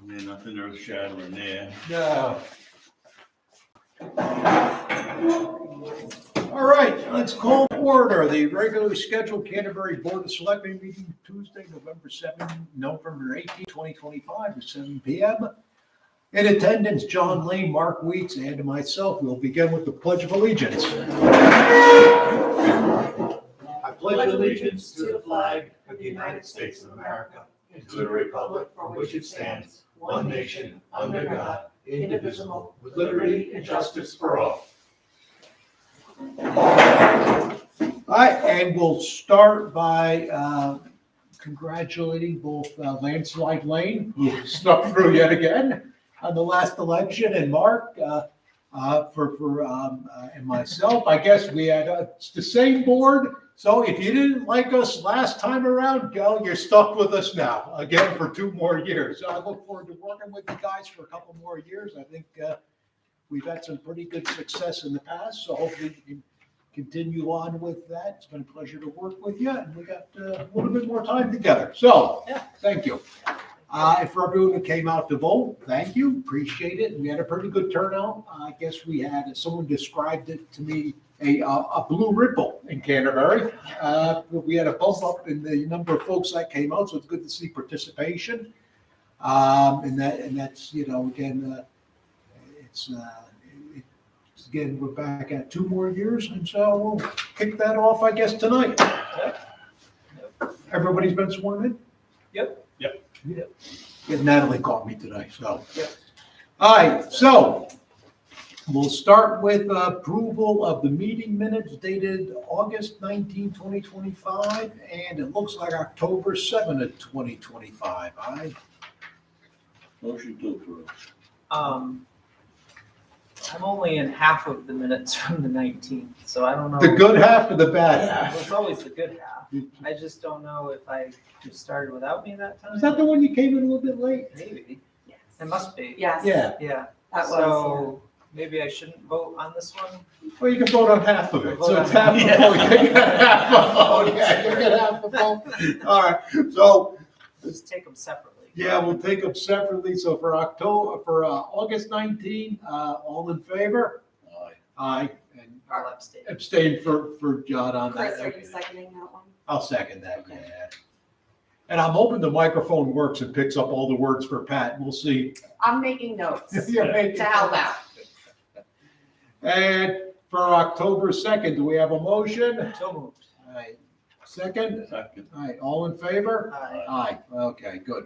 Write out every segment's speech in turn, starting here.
Yeah, nothing earth shattering there. No. All right, let's call to order the regularly scheduled Canterbury Board of Selectmen meeting Tuesday, November 18, 2025 at 7 p.m. In attendance, John Lane, Mark Weeks, and myself. We'll begin with the Pledge of Allegiance. I pledge allegiance to the flag of the United States of America and to the republic for which it stands, one nation, under God, indivisible, with liberty and justice for all. All right, and we'll start by congratulating both Landslide Lane, who snuck through yet again on the last election, and Mark and myself. I guess we had it's the same board. So if you didn't like us last time around, Gal, you're stuck with us now again for 2 more years. So I look forward to working with you guys for a couple more years. I think we've had some pretty good success in the past, so hopefully we can continue on with that. It's been a pleasure to work with you, and we got a little bit more time together. So, thank you. And for everyone who came out to vote, thank you, appreciate it. We had a pretty good turnout. I guess we had, someone described it to me, a blue ripple in Canterbury. We had a bump up in the number of folks that came out, so it's good to see participation. And that's, again, again, we're back at 2 more years, and so we'll kick that off, I guess, tonight. Everybody's been sworn in? Yep. Yeah, Natalie called me today, so. Yep. All right, so we'll start with approval of the meeting minutes dated August 19, 2025, and it looks like October 7 of 2025. Motion to approve. I'm only in half of the minutes from the 19th, so I don't know. The good half or the bad Yeah, half? it's always the good half. I just don't know if I just started without me that time. Is that the one you came in a little bit late? Maybe. Yes. It must be. Yes. Yeah. Yeah. That was, So maybe I shouldn't vote on this one? Well, you can vote on half of it. Vote So on it's half the half. vote. You get half a vote. Yeah, you get half the vote. All right. So, Let's take them separately. yeah, we'll take them separately. So for August 19, all in favor? Aye. Aye. And I'll abstain. abstain for John on Chris, that. are you seconding that one? I'll second that, yeah. And I'm hoping the microphone works and picks up all the words for Pat. We'll see. I'm making notes You're making- to help out. And for October 2nd, do we have a motion? So moved. All right. Second? Second. All right, all in favor? Aye. Aye, okay, good.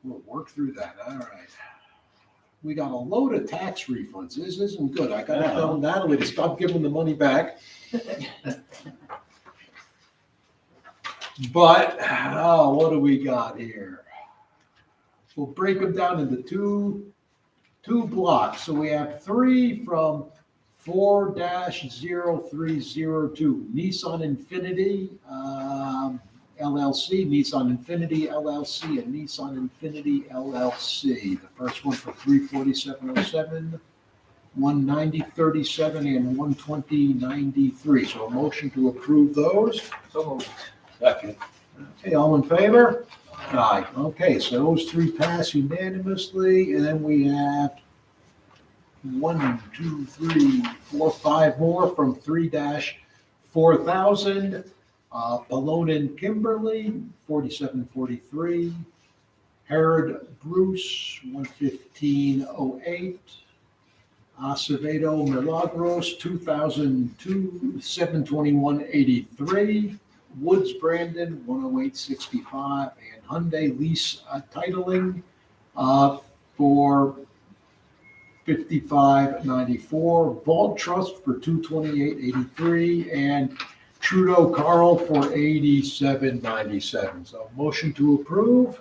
We'll work through that, all right. We got a load of tax refunds. This isn't good. I gotta tell Natalie to stop giving the money back. But, what do we got here? We'll break them down into two blocks. So we have 3 from 4-0302, Nissan Infinity LLC, Nissan Infinity LLC, and Nissan Infinity LLC. The first one for 34707, 19037, and 12093. So a motion to approve those. So moved. Second. Okay, all in favor? Aye. Okay, so those 3 pass unanimously, and then we have 1, 2, 3, 4, 5 more from 3-4000. Pallone and Kimberly, 4743. Herod Bruce, 11508. Acevedo Milagros, 2002, 72183. Woods Brandon, 10865. And Hyundai Lease Titling for 5594. Vault Trust for 22883. And Trudeau Carl for 8797. So motion to approve.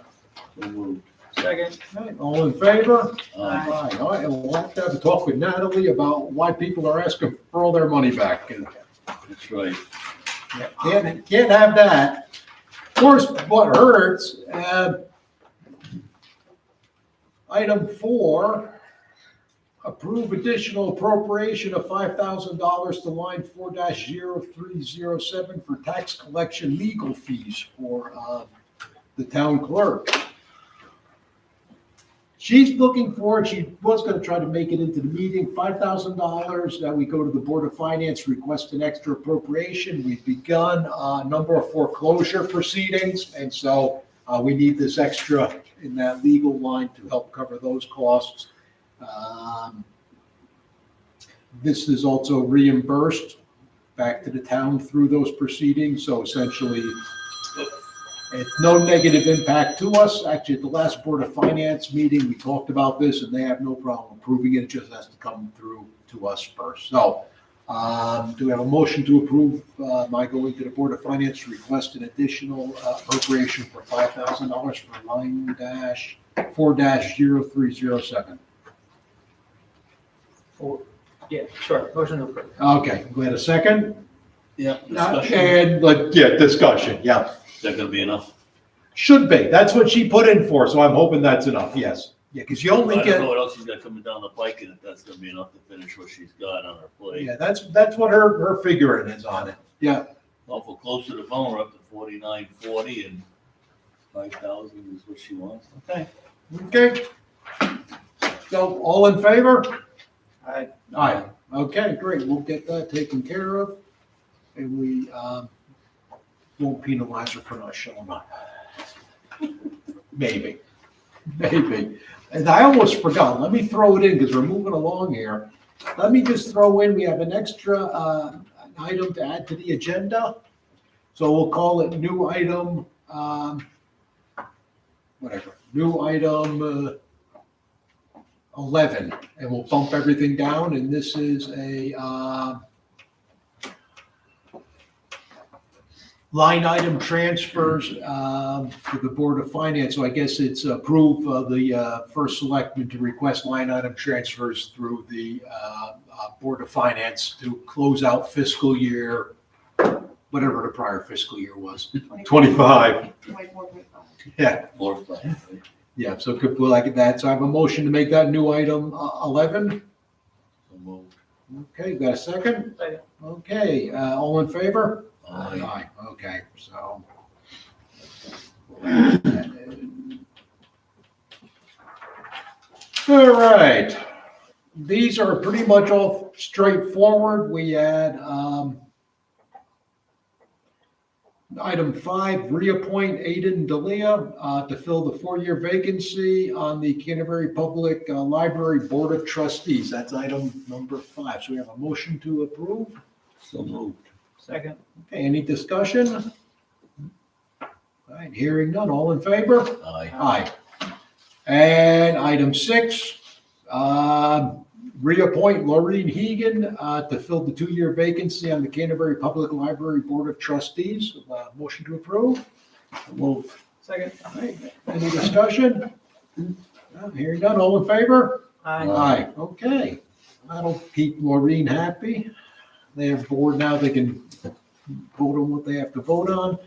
So moved. Second. All right, all in favor? Aye. Aye. All right, and we'll have to have a talk with Natalie about why people are asking for all their money back. That's right. Can't have that. Of course, what hurts, item 4, approve additional appropriation of $5,000 to line 4-0307 for tax collection legal fees for the town clerk. she's looking for it. She was gonna try to make it into the meeting, $5,000 that we go to the Board of Finance, request an extra appropriation. We've begun a number of foreclosure proceedings, and so we need this extra in that legal line to help cover those costs. This is also reimbursed back to the town through those proceedings, so essentially, it's no negative impact to us. Actually, at the last Board of Finance meeting, we talked about this, and they have no problem approving it. It just has to come through to us first. So, do we have a motion to approve my going to the Board of Finance to request an additional appropriation for $5,000 for line dash 4-0307? Yeah, sure, motion to approve. Okay, we had a second? Yeah. And, discussion, yeah. Is that gonna be enough? Should be. That's what she put in for, so I'm hoping that's enough, yes. Yeah, because you I only don't know get, what else she's got coming down the pike, and if that's gonna be enough to finish what she's got on her plate. yeah, that's what her figuring is on it. Yeah, Awful close to the bone, we're up to 4940, and 5,000 is what she wants. Okay. okay. So, all in favor? Aye. Aye. Okay, great. We'll get that taken care of. And we won't penalize her for not showing up. Maybe. And I almost forgot. Let me throw it in because we're moving along here. Let me just throw in, we have an extra item to add to the agenda. So we'll call it new item, new item 11, and we'll bump everything down, and this is a line item transfers to the Board of Finance. So I guess it's approve the first selectman to request line item transfers through the Board of Finance to close out fiscal year, whatever the prior fiscal year was, 25. 24.5. Yeah. Floor plan. Yeah, so could we like that? So I have a motion to make that new item 11. So moved. Okay, got a second? Second. Okay, all in favor? Aye. Okay, so. All right. These are pretty much all straightforward. We had item 5, reappoint Aidan Delia to fill the 4-year vacancy on the Canterbury Public Library Board of Trustees. That's item number 5. So we have a motion to approve. So moved. Second. Okay, any discussion? All right, hearing none. All in favor? Aye. Aye. And item 6, reappoint Laureen Hegan to fill the 2-year vacancy on the Canterbury Public Library Board of Trustees. Motion to approve. Move. Second. All right, any discussion? No, hearing none. All in favor? Aye. Aye. Okay, that'll keep Laureen happy. They have board now, they can vote on what they have to vote on.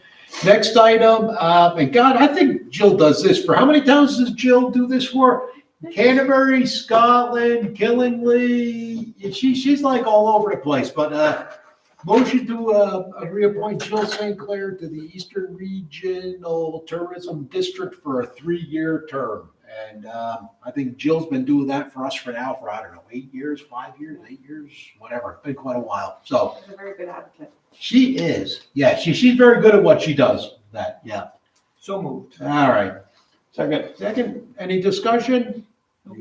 Next item, and God, I think Jill does this for, how many towns does Jill do this for? Canterbury, Scotland, Killingly, she's like all over the place, but motion to reappoint Jill St. Clair to the Eastern Regional Tourism District for a 3-year term. And I think Jill's been doing that for us for now for, I don't know, 8 years, 5 years, 8 years, whatever. It's been quite a while. So She's a very good advocate. she is, yeah, she's very good at what she does, that, yeah. So moved. All right. Second, any discussion? All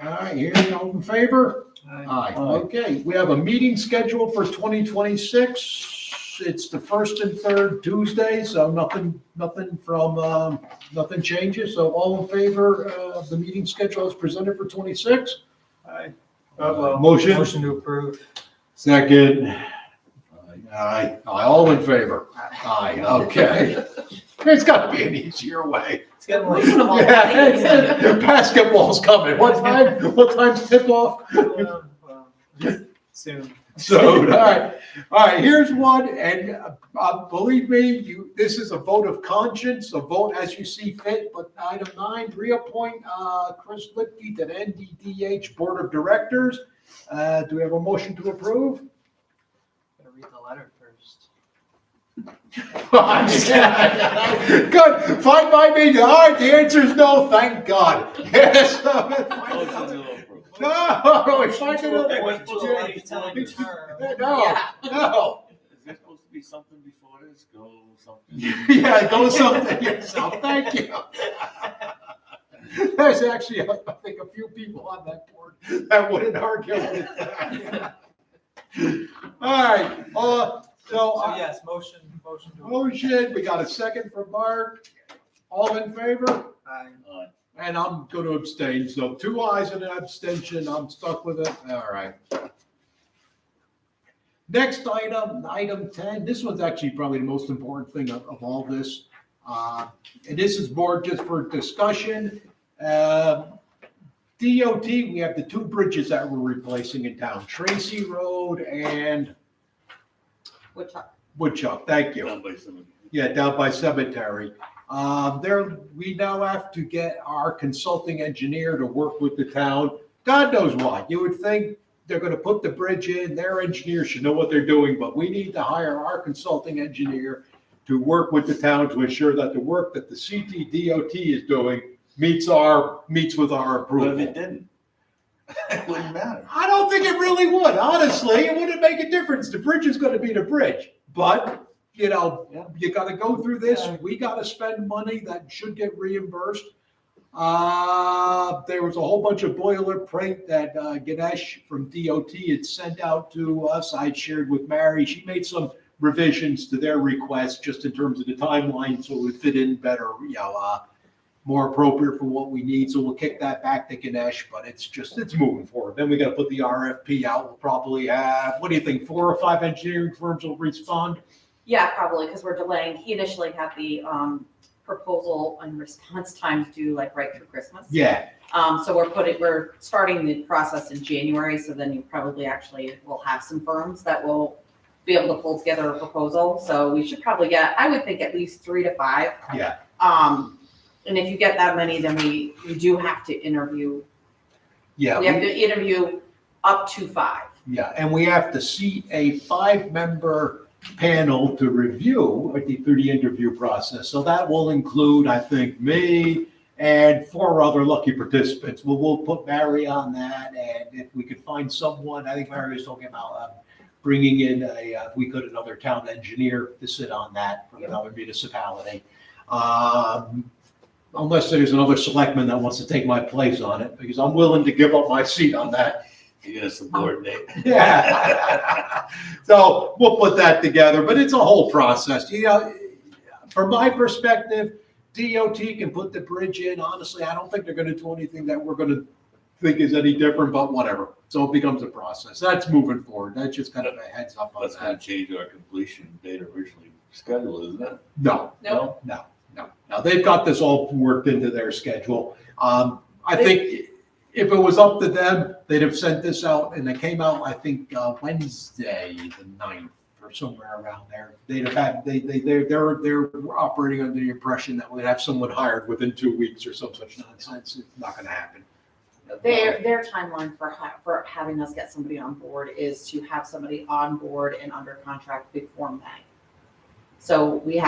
right, hearing all in favor? Aye. Okay, we have a meeting scheduled for 2026. It's the first and third Tuesday, so nothing changes. So all in favor of the meeting schedule as presented for 26? Aye. Motion? Motion to approve. Second. Aye. All in favor? Aye, okay. There's got to be an easier way. It's getting late. Reasonable. Yeah, basketball's coming. What time's tip off? Soon. So, all right, here's one, and believe me, this is a vote of conscience, a vote as you see fit, but item 9, reappoint Chris Lipke to the NDDH Board of Directors. Do we have a motion to approve? Gotta read the letter first. Good, fine by me. All right, the answer is no, thank God. Yes. Motion to approve. No, it's fine. Okay, we're supposed to Well, wait it's on your term. No, no. Is there supposed to be something before this? Go something. Yeah, go something yourself. Thank you. There's actually, I think, a few people on that board that wouldn't argue with that. All right, so, So yes, motion to. motion, we got a second from Mark. All in favor? Aye. And I'm going to abstain, so 2 ayes and an abstention, I'm stuck with it, all right. Next item, item 10, this one's actually probably the most important thing of all this. And this is more just for discussion. DOT, we have the 2 bridges that we're replacing in town, Tracy Road and Woodchuck, thank you. Done by somebody. Yeah, down by Cemetery. We now have to get our consulting engineer to work with the town. God knows why. You would think they're gonna put the bridge in, their engineer should know what they're doing, but we need to hire our consulting engineer to work with the town to ensure that the work that the CTDOT is doing meets with our But approval. if it didn't, it wouldn't matter. I don't think it really would, honestly. It wouldn't make a difference. The bridge is gonna be the bridge. But, you know, you gotta go through this. We gotta spend money that should get reimbursed. There was a whole bunch of boilerplate that Ganesh from DOT had sent out to us. I'd shared with Mary. She made some revisions to their request just in terms of the timeline, so it would fit in better, more appropriate for what we need. So we'll kick that back to Ganesh, but it's moving forward. Then we got to put the RFP out. We'll probably have, what do you think, 4 or 5 engineering firms will respond? Yeah, probably, because we're delaying. He initially had the proposal and response times due like right through Christmas. Yeah, So we're starting the process in January, so then you probably actually will have some firms that will be able to pull together a proposal. So we should probably get, I would think, at least 3 to 5. yeah, And if you get that many, then we do have to interview. yeah. We have to interview up to 5. Yeah, and we have to seat a 5-member panel to review through the interview process. So that will include, I think, me and 4 other lucky participants. We'll put Mary on that, and if we could find someone, I think Mary was talking about bringing in if we could, another town engineer to sit on that from another municipality. Unless there's another selectman that wants to take my place on it, because I'm willing to give up my seat on that. You're gonna subordinate. Yeah. So we'll put that together, but it's a whole process. From my perspective, DOT can put the bridge in. Honestly, I don't think they're gonna do anything that we're gonna think is any different, but whatever. So it becomes a process. That's moving forward. That's just kind of a heads up on That's gonna that. change our completion date originally scheduled, isn't it? No, No. no. They've got this all worked into their schedule. I think if it was up to them, they'd have sent this out, and it came out, I think, Wednesday, the 9th, or somewhere around there. They'd have had, they're operating under the impression that we'd have someone hired within 2 weeks or some such nonsense. It's not gonna happen. Their timeline for having us get somebody on board is to have somebody on board and under contract before May. So the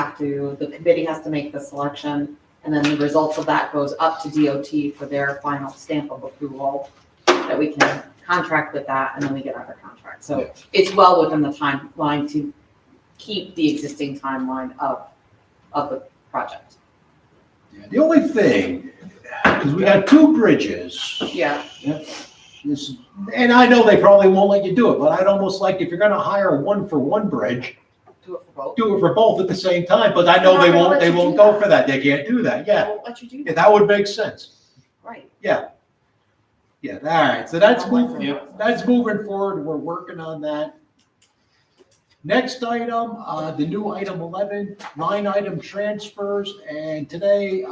committee has to make the selection, and then the results of that goes up to DOT for their final stamp of approval, that we can contract with that, and then we get under contract. So Yeah. it's well within the timeline to keep the existing timeline of the project. The only thing, because we got 2 bridges. Yeah. And I know they probably won't let you do it, but I'd almost like, if you're gonna hire a 1-for-1 bridge, Do it for both. do it for both at the same time, but I know They're not gonna they let you won't do go that. for that. They can't do that, They yeah. won't let you do Yeah, that. that would make sense. Right. Yeah, all right, so that's Don't like moving, that. that's moving forward, we're working on that. Next item, the new item 11, line item transfers, and today,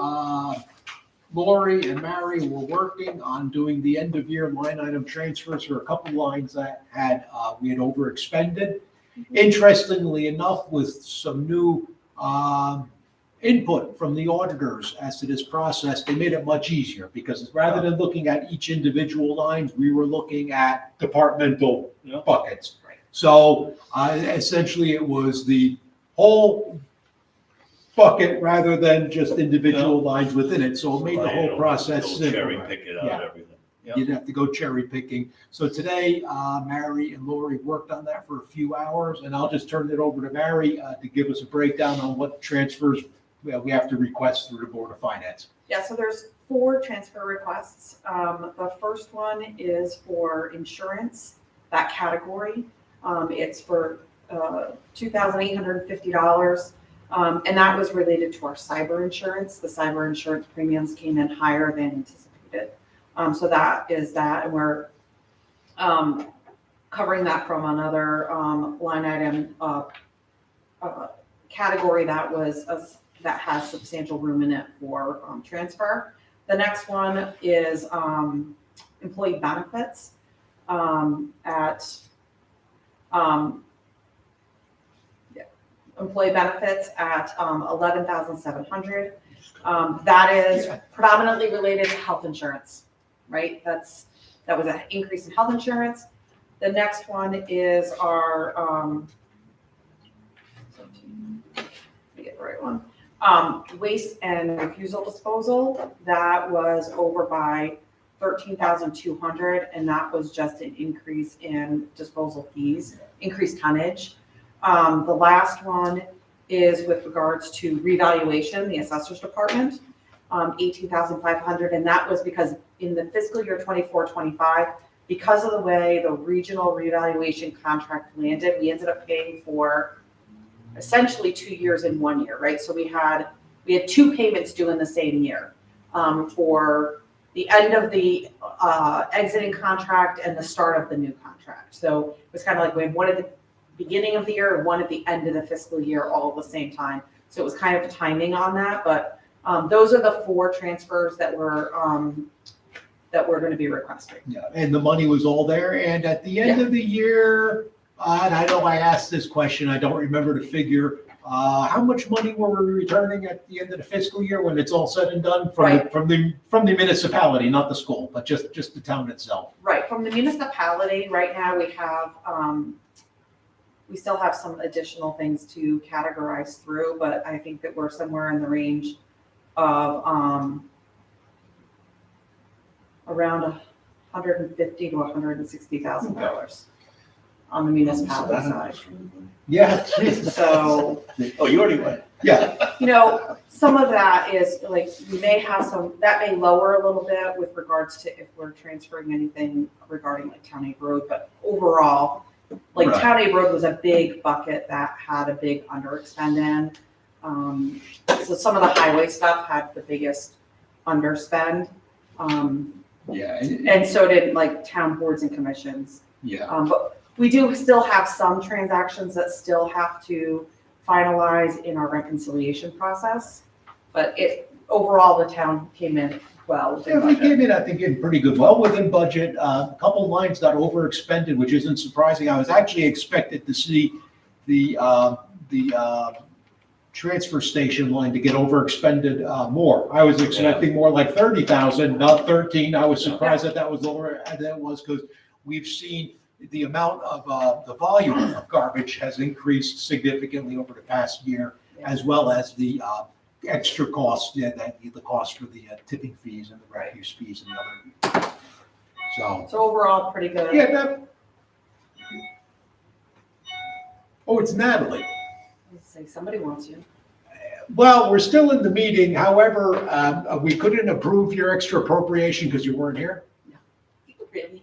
Lori and Mary were working on doing the end of year line item transfers for a couple lines that we had over expended. Interestingly enough, with some new input from the auditors as to this process, they made it much easier, because rather than looking at each individual lines, we were looking at departmental buckets. Right. So essentially, it was the whole bucket rather than just individual lines within it, so it made the whole process Go Cherry simpler. pick it Yeah. out, everything. Yeah. You'd have to go cherry picking. So today, Mary and Lori worked on that for a few hours, and I'll just turn it over to Mary to give us a breakdown on what transfers we have to request through the Board of Finance. Yeah, so there's 4 transfer requests. The first one is for insurance, that category. It's for $2,850. And that was related to our cyber insurance. The cyber insurance premiums came in higher than anticipated. So that is that, and we're covering that from another line item category that has substantial room in it for transfer. The next one is employee benefits employee benefits at 11,700. That is predominantly related to health insurance, right? That was an increase in health insurance. The next one is our let me get the right one. Waste and refusal disposal. That was over by 13,200, and that was just an increase in disposal fees, increased tonnage. The last one is with regards to revaluation, the assessor's department, 18,500, and that was because in the fiscal year 24-25, because of the way the regional revaluation contract landed, we ended up paying for essentially 2 years in 1 year, right? So we had 2 payments due in the same year for the end of the exiting contract and the start of the new contract. So it was kind of like we had one at the beginning of the year and one at the end of the fiscal year all at the same time. So it was kind of timing on that, but those are the 4 transfers that we're going to be requesting. Yeah, and the money was all there, and at the end of the year, and I know I asked this question, I don't remember the figure, how much money were we returning at the end of the fiscal year when it's all said and done from the municipality, not the school, but just the town itself? Right, from the municipality, right now we have, we still have some additional things to categorize through, but I think that we're somewhere in the range of around $150,000 to $160,000 on the municipality side. Yeah. So, Oh, you already went? Yeah, you know, some of that is like, we may have that may lower a little bit with regards to if we're transferring anything regarding like Town Aid Road, but overall, like Right. Town Aid Road was a big bucket that had a big underexpend in. So some of the highway stuff had the biggest underspend. yeah, And so did like town boards and commissions. yeah. But we do still have some transactions that still have to finalize in our reconciliation process. But overall, the town came in well within Yeah, we budget. came in, I think, in pretty good, well within budget. A couple lines got overexpended, which isn't surprising. I was actually expected to see the transfer station line to get overexpended more. I was expecting more like 30,000, not 13. I was surprised that was lower than it was because we've seen the amount of the volume of garbage has increased significantly over the past year, as well as the extra cost, the cost for the tipping fees and the refuse fees and the other. So overall, pretty good. yeah, oh, it's Natalie. Let's see, somebody wants you. Well, we're still in the meeting. However, we couldn't approve your extra appropriation because you weren't here. Really?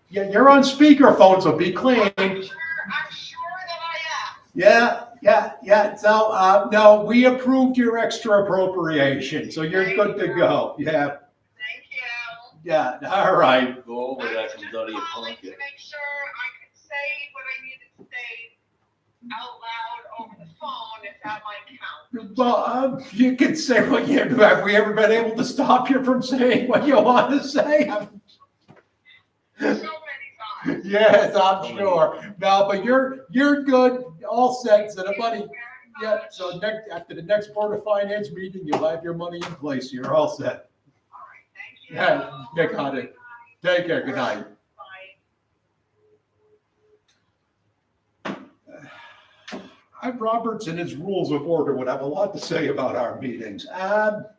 Yeah, you're on speakerphone, so be clean. I'm sure that I am. Yeah. So, no, we approved your extra appropriation, so you're good to go. Yeah, Thank you. yeah, all right. Go over that, I comes was out of your just calling to pocket. make sure I could say what I needed to say out loud over the phone, if that might count. Well, you can say what you, have we ever been able to stop you from saying what you want to say? So many times. Yes, I'm sure. No, but you're good, all set, so nobody, yeah, so after the next Board of Finance meeting, you'll have your money in place, you're all set. All right, thank you. Yeah, got it. Take care, good night. Bye. Roberts and his rules of order would have a lot to say about our meetings. Need a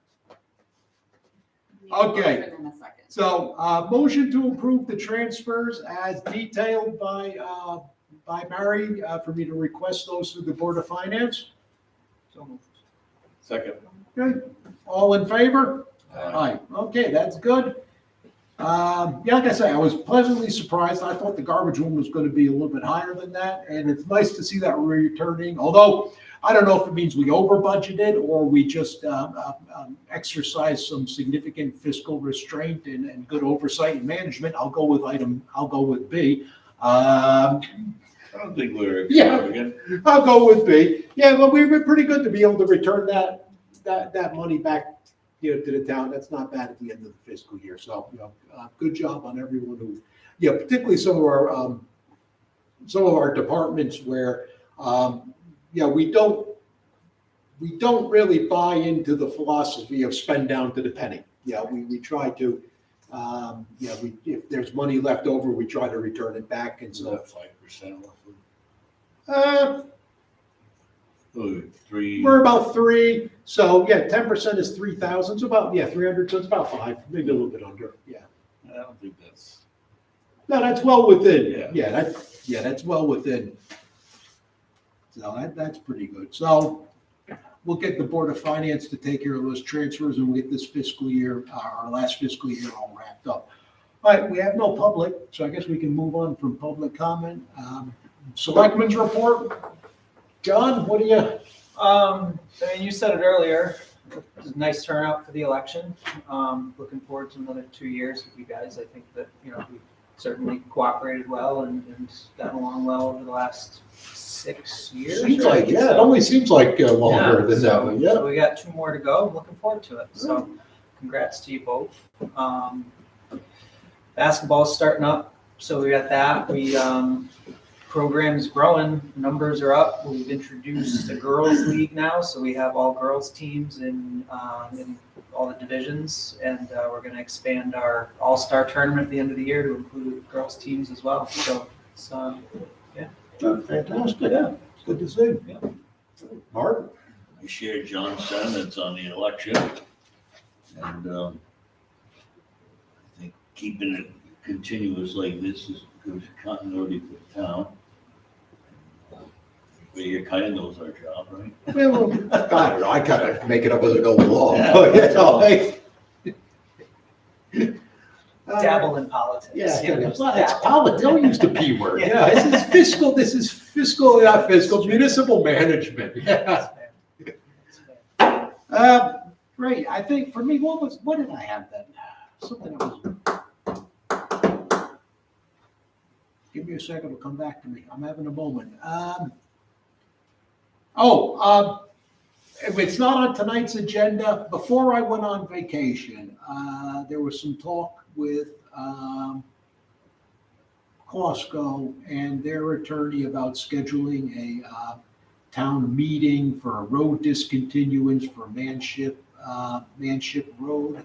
Okay. motion in a second. So, motion to approve the transfers as detailed by Mary, for me to request those through the Board of Finance. So moved. Second. Okay, all in favor? Aye. Aye, okay, that's good. Yeah, like I say, I was pleasantly surprised. I thought the garbage one was gonna be a little bit higher than that, and it's nice to see that returning, although I don't know if it means we over budgeted or we just exercise some significant fiscal restraint and good oversight and management. I'll go with B. I don't think we're Yeah. extravagant. I'll go with B. Yeah, but we've been pretty good to be able to return that money back, to the town. That's not bad at the end of the fiscal year. So, good job on everyone who, particularly some of our departments where, we don't really buy into the philosophy of spend down to the penny. We try to, if there's money left over, we try to return it back. And It's so, about 5% roughly. uh, Oh, 3. we're about 3, so 10% is 3,000, so about, 300, so it's about 5, maybe a little bit under, I don't think that's. No, that's well within, Yeah. that's well within. So that's pretty good, so we'll get the Board of Finance to take care of those transfers and we'll get this fiscal year, our last fiscal year all wrapped up. All right, we have no public, so I guess we can move on from public comment. Selectmen's report. John, what do you? You said it earlier, it was a nice turnout for the election. Looking forward to another 2 years with you guys. I think that, we've certainly cooperated well and gotten along well over the last 6 years. Seems like, it only seems like longer than that so- one, So we got 2 more to go. I'm looking forward to it. So congrats to you both. Basketball's starting up, so we got that. Program's growing, numbers are up. We've introduced a girls' league now, so we have all girls' teams in all the divisions, and we're going to expand our all-star tournament at the end of the year to include girls' teams as well. So it's Fantastic. Yeah. It's good to see. Yeah. Mark? I share John's sentiments on the election. And I think keeping it continuous like this is good continuity for the town. Everybody kind of knows our job, right? Well, I don't know, I kind of make it up as I go along. Yeah. dabble in politics. Yeah, Just it's dabble. politics, don't use the P word. Yeah. This is fiscal, not fiscal, municipal management, yeah. Great, I think for me, what did I have then? Something that was. Give me a second, it'll come back to me, I'm having a moment. If it's not on tonight's agenda, before I went on vacation, there was some talk with Costco and their attorney about scheduling a town meeting for a road discontinuance for Manship Road.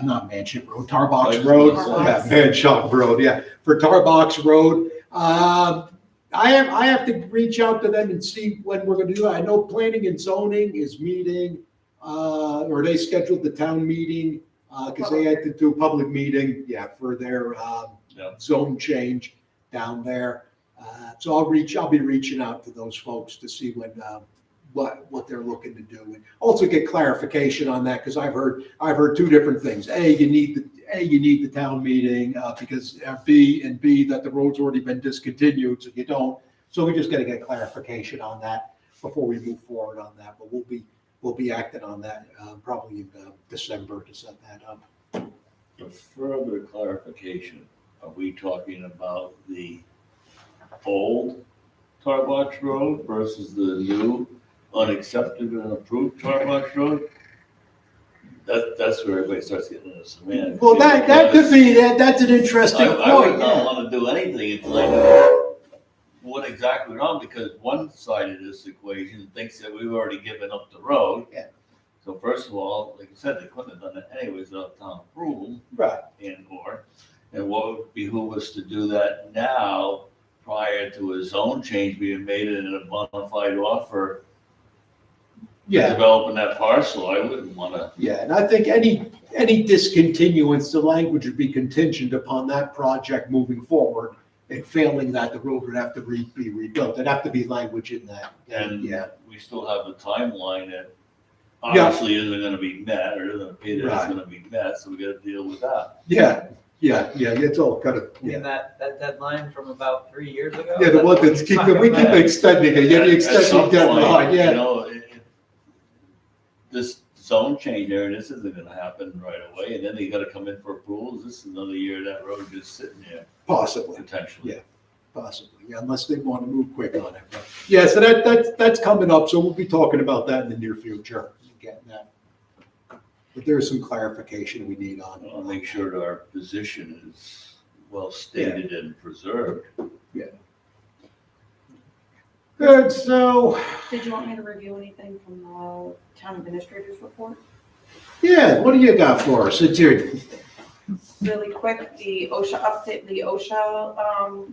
Not Manship Road, Tarbox Road. Tarbox. Manship Road, for Tarbox Road. I have to reach out to them and see when we're gonna do that. I know planning and zoning is meeting, or they scheduled the town meeting, because they had to do a public meeting, for their, zone change down there. So I'll be reaching out to those folks to see when, what they're looking to do. And also get clarification on that, because I've heard 2 different things. You need the town meeting, because B, that the road's already been discontinued, so you don't. So we just gotta get clarification on that before we move forward on that, but we'll be acting on that, probably in December to set that up. For further clarification, are we talking about the old Tarbox Road versus the new unaccepted and approved Tarbox Road? That's where everybody starts getting into semantics. Well, that could be, that's an interesting point. I would not want to do anything until I know what exactly went on, because one side of this equation thinks that we've already given up the road. Yeah. So first of all, like I said, they couldn't have done it anyways without town approval Right. and what would behoove us to do that now prior to a zone change being made and a bona fide offer Yeah, developing that parcel, I wouldn't wanna. yeah, and I think any discontinuance, the language would be contingent upon that project moving forward. And failing that, the road would have to be rebuilt. There'd have to be language in that. And Yeah, we still have the timeline that obviously isn't gonna be met, or doesn't appear that Right. it's gonna be met, so we gotta deal with that. yeah, it's all kind of, I mean, yeah. that deadline from about 3 years ago. Yeah, the one that's we keep extending it, yeah, the At some extending deadline, point, yeah. You know, this zone change there, this isn't gonna happen right away, and then they gotta come in for approvals, this is another year that road just sitting there, Possibly, potentially. Yeah. possibly, yeah, unless they want to move quick on it. But, yeah, so that's coming up, so we'll be talking about that in the near future, getting that. But there's some clarification we need on. I'll make sure that our position is well stated and preserved. Good, so, Did you want me to review anything from the town administrator's report? yeah, what do you got for us? It's here. Really quick, the OSHA update, the OSHA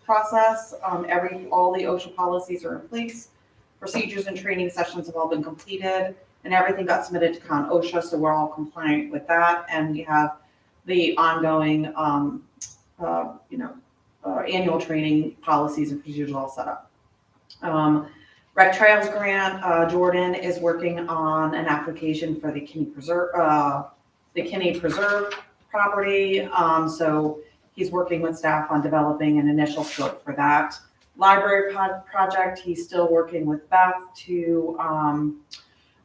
process, all the OSHA policies are in place. Procedures and training sessions have all been completed, and everything got submitted to Con OSHA, so we're all compliant with that. And we have the ongoing, annual training policies and procedures all set up. Rec Trails Grant, Jordan is working on an application for the Kinney Preserve property. So he's working with staff on developing an initial scope for that. Library project, he's still working with Beth to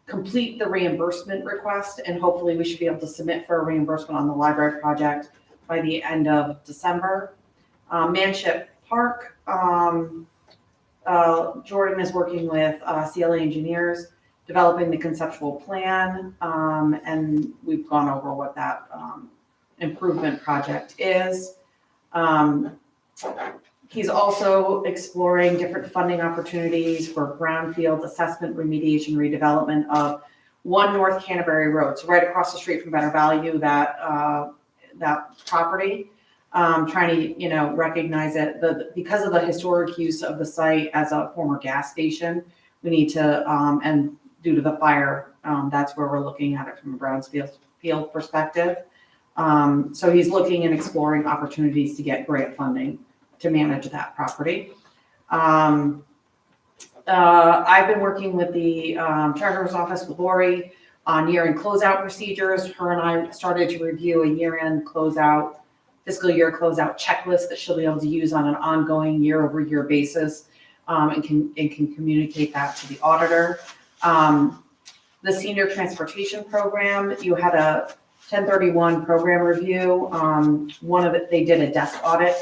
complete the reimbursement request, and hopefully we should be able to submit for a reimbursement on the library project by the end of December. Manship Park, Jordan is working with CLA engineers, developing the conceptual plan, and we've gone over what that improvement project is. He's also exploring different funding opportunities for brownfield assessment, remediation, redevelopment of 1 North Canterbury Road. So right across the street from Better Value, that property. Trying to, recognize it, because of the historic use of the site as a former gas station, we need to, and due to the fire, that's where we're looking at it from a brownfield perspective. So he's looking and exploring opportunities to get grant funding to manage that property. I've been working with the treasurer's office with Lori on year-end closeout procedures. Her and I started to review a year-end closeout, fiscal year closeout checklist that she'll be able to use on an ongoing year-over-year basis, and can communicate that to the auditor. The senior transportation program, you had a 1031 program review. They did a desk audit.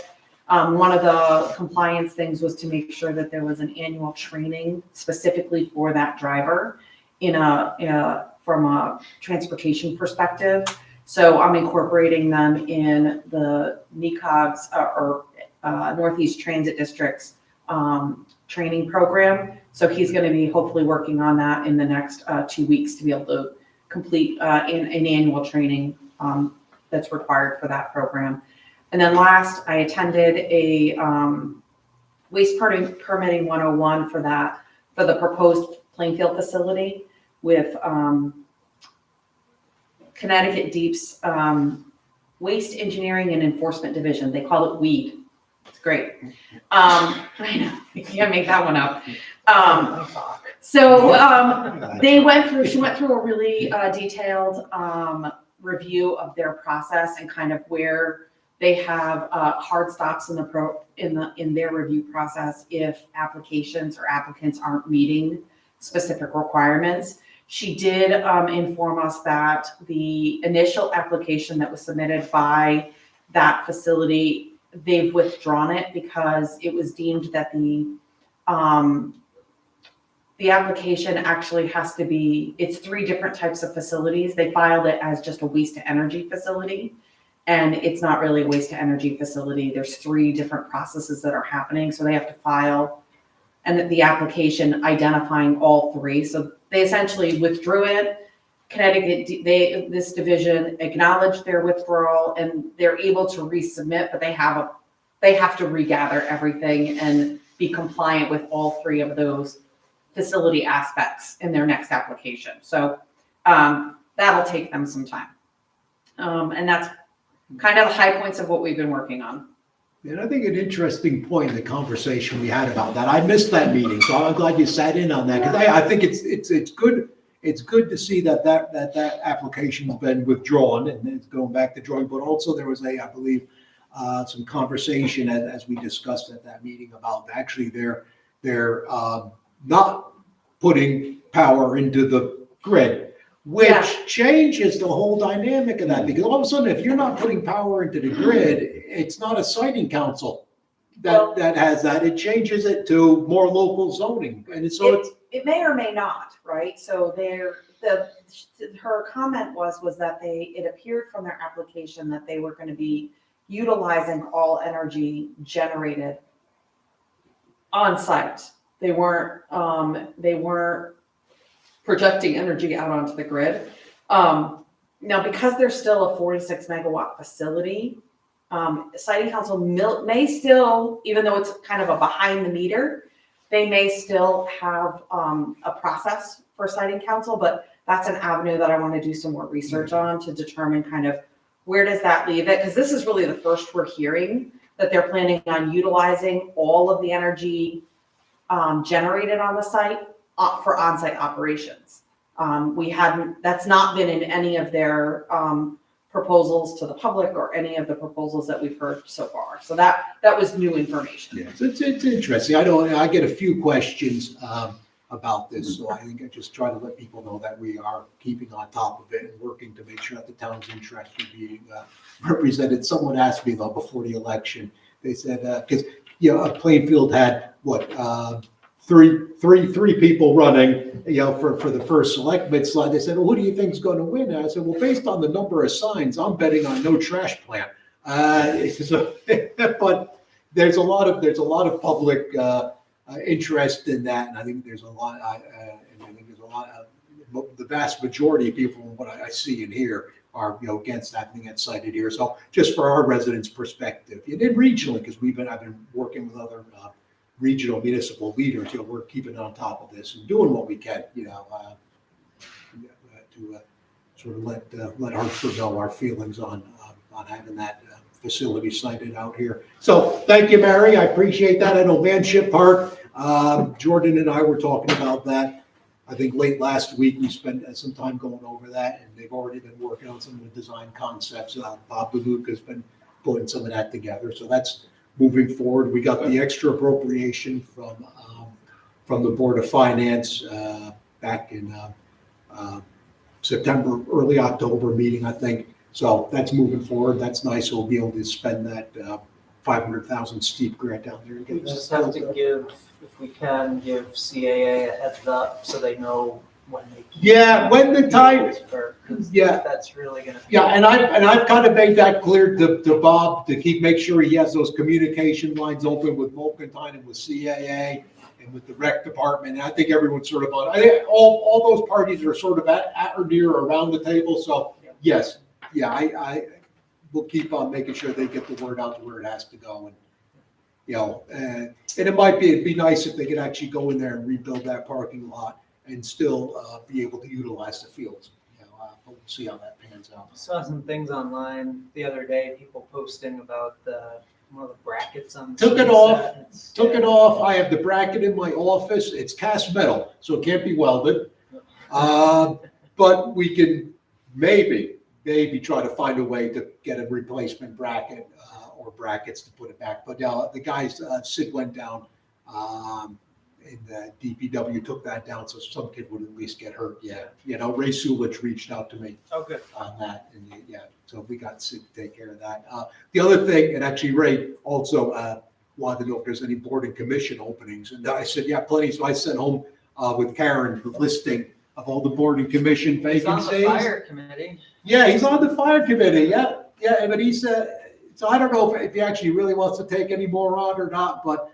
One of the compliance things was to make sure that there was an annual training specifically for that driver from a transportation perspective. So I'm incorporating them in the NECOG's or Northeast Transit District's training program. So he's going to be hopefully working on that in the next 2 weeks to be able to complete an annual training that's required for that program. And then last, I attended a waste permitting 101 for the proposed Plainfield facility with Connecticut Deep's Waste Engineering and Enforcement Division. They call it WEED. It's great. I know, you can't make that one up. She went through a really detailed review of their process and kind of where they have hard stops in their review process if applications or applicants aren't meeting specific requirements. She did inform us that the initial application that was submitted by that facility, they've withdrawn it because it was deemed that the application actually has to be, it's 3 different types of facilities. They filed it as just a waste to energy facility, and it's not really a waste to energy facility. There's 3 different processes that are happening, so they have to file and the application identifying all 3. So they essentially withdrew it. Connecticut, this division acknowledged their withdrawal, and they're able to resubmit, but they have they have to regather everything and be compliant with all three of those facility aspects in their next application. So that'll take them some time. And that's kind of the high points of what we've been working on. And I think an interesting point in the conversation we had about that, I missed that meeting, so I'm glad you sat in on that, because I think it's good. It's good to see that application has been withdrawn and it's going back to drawing, but also there was I believe, some conversation as we discussed at that meeting about actually they're not putting power into the grid, which Yeah. changes the whole dynamic of that, because all of a sudden, if you're not putting power into the grid, it's not a siting council Well- that has that. It changes it to more local zoning, and so it's. It may or may not, right? So her comment was that it appeared from their application that they were going to be utilizing all energy generated on site. They weren't projecting energy out onto the grid. Now, because they're still a 46 megawatt facility, siting council may still, even though it's kind of a behind the meter, they may still have a process for siting council, but that's an avenue that I want to do some more research on to determine kind of where does that leave it? Because this is really the first we're hearing that they're planning on utilizing all of the energy generated on the site for on-site operations. That's not been in any of their proposals to the public or any of the proposals that we've heard so far. So that was new information. Yeah, it's interesting. I get a few questions about this, so I think I just try to let people know that we are keeping on top of it and working to make sure that the town's interests are being represented. Someone asked me though before the election, they said, because Plainfield had three people running, for the first selectmen slide. They said, well, who do you think is going to win? And I said, well, based on the number of signs, I'm betting on no trash plant. But there's a lot of public interest in that, and I think there's a lot. The vast majority of people, from what I see and hear, are against having it cited here. So just for our residents' perspective, and then regionally, because I've been working with other regional municipal leaders, we're keeping on top of this and doing what we can, to sort of let Hartford know our feelings on having that facility sited out here. So thank you, Mary. I appreciate that. I know Manship Park, Jordan and I were talking about that. I think late last week, we spent some time going over that, and they've already been working on some of the design concepts. Bob Babuka has been putting some of that together. So that's moving forward. We got the extra appropriation from the Board of Finance back in September, early October meeting, I think. So that's moving forward. That's nice. We'll be able to spend that $500,000 steep grant down there. And We get just this have to built. if we can, give CAA a heads up so they know when they. Yeah, when the time. Yeah. That's really gonna. Yeah, and I've kind of made that clear to Bob to make sure he has those communication lines open with Volkentine and with CAA and with the rec department. And I think everyone's sort of I think all those parties are sort of at or near or around the table. So yes, I will keep on making sure they get the word out to where it has to go. And and it'd be nice if they could actually go in there and rebuild that parking lot and still be able to utilize the fields. We'll see how that pans out. I saw some things online the other day, people posting about one of the brackets on. Took it swing off. set. Took it off. I have the bracket in my office. It's cast metal, so it can't be welded. But we can maybe try to find a way to get a replacement bracket or brackets to put it back. But the guys, Sid went down and the DPW took that down, so some kid would at least get hurt. Yeah, Ray Sulich reached out to me Oh, good. on that, and so we got Sid to take care of that. The other thing, and actually Ray also wanted to know if there's any board and commission openings, and I said, yeah, plenty. So I sent home with Karen the listing of all the board and commission He's on vacancies. the fire committee. Yeah, he's on the fire committee. Yeah, but he said, so I don't know if he actually really wants to take any more on or not, but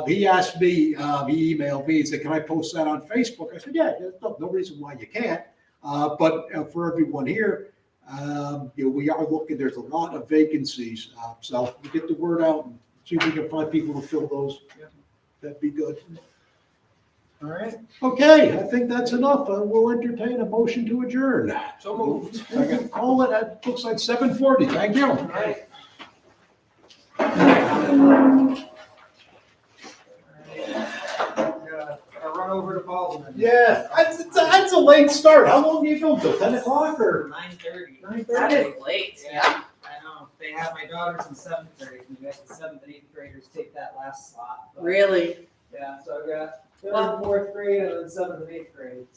he asked me, he emailed me and said, can I post that on Facebook? I said, yeah, there's no reason why you can't. But for everyone here, we are looking, there's a lot of vacancies. So we get the word out and see if we can find people to fill those. That'd be good. All right, Okay, I think that's enough. We'll entertain a motion to adjourn. so moved. Call it at, looks like 7:40. Thank you. All right. I'll run over to Baldwin. Yeah, that's a late start. How long do you go till 10 o'clock or? 9:30. That is late, Yeah, I know. They have my daughters in seventh grade, and we got the seventh and eighth graders take that last slot. But, Really? yeah, so I've got third and fourth grade, and then seventh and eighth grade. So